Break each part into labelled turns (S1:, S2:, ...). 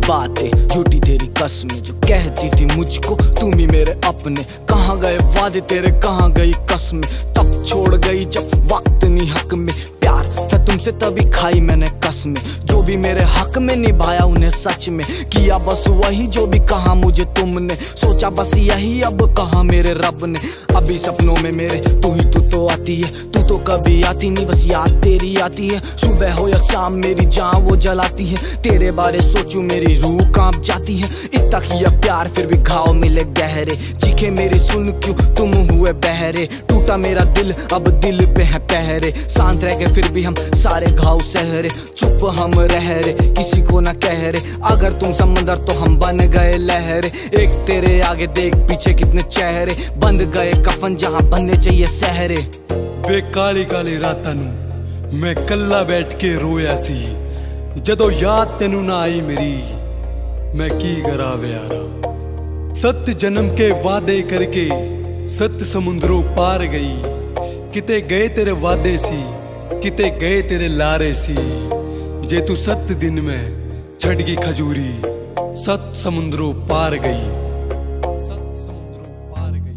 S1: बातें, झूठी तेरी कसमें जो कहती थी मुझको तुम ही मेरे अपने। कहाँ गए वादे तेरे, कहाँ गई कसमें, तब छोड़ गई जब वक्त नहीं हक में। प्यार था तुमसे तभी खाई मैंने कसमें, जो भी मेरे हक में निभाया उन्हें सच में किया बस वही जो भी कहा मुझे तुमने। सोचा बस यही अब कहा मेरे रब ने। अभी सपनों में मेरे तू ही तू तो आती है, तू तो कभी आती नहीं, बस याद तेरी आती है। सुबह हो या शाम मेरी जान वो जलाती है, तेरे बारे सोचूं मेरी रूह कांप जाती है। इतना किया प्यार फिर भी घाव मिले गहरे, चीखे मेरी सुन क्यों तुम हुए बहरे। टूटा मेरा दिल अब दिल पे है पहरे, शांत रह के फिर भी हम सारे घाव सहरे। चुप हम रह रे किसी को ना कह रे, अगर तुम समंदर तो हम बन गए लहरे। एक तेरे आगे देख पीछे कितने चेहरे, बंद गए कफन जहाँ बनने चाहिए सहरे।
S2: वे काली काली रातां नूं मैं कल्ला बैठ के रोया सी, जदों याद तेनू ना आई मेरी मैं की करा वे यारा। सत्य जन्म के वादे करके सत्य समुद्रों पार गई, किते गए तेरे वादे सी किते गए तेरे लारे सी। जे तू सत्य दिन में छड़ गई खजूरी, सत्य समुद्रों पार गई, सत्य समुद्रों पार गई।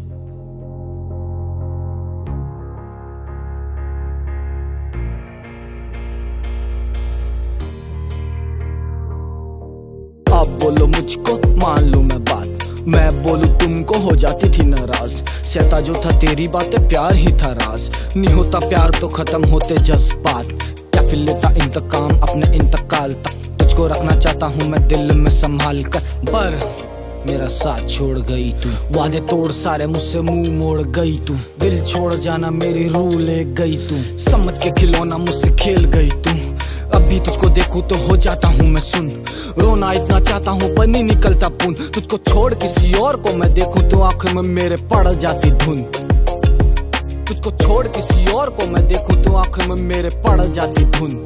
S1: अब बोलो मुझको मान लूं मैं बात, मैं बोलूं तुमको हो जाती थी नाराज। सहता जो था तेरी बातें प्यार ही था राज, नहीं होता प्यार तो खत्म होते जज्बात। क्या फिर लेता इंतकाम अपने इंतकाल तक, तुझको रखना चाहता हूँ मैं दिल में संभाल कर, पर मेरा साथ छोड़ गई तू। वादे तोड़ सारे मुझसे मुंह मोड़ गई तू, दिल छोड़ जाना मेरी रूह ले गई तू। समझ के खिलौना मुझसे खेल गई तू, अभी तुझको देखूं तो हो जाता हूँ मैं सुन। रोना इतना चाहता हूँ पर नहीं निकलता पून, तुझको छोड़ किसी और को मैं देखूं तो आंखों में मेरे पड़ जाती धुन। तुझको छोड़ किसी और को मैं देखूं तो आंखों में मेरे पड़ जाती धुन।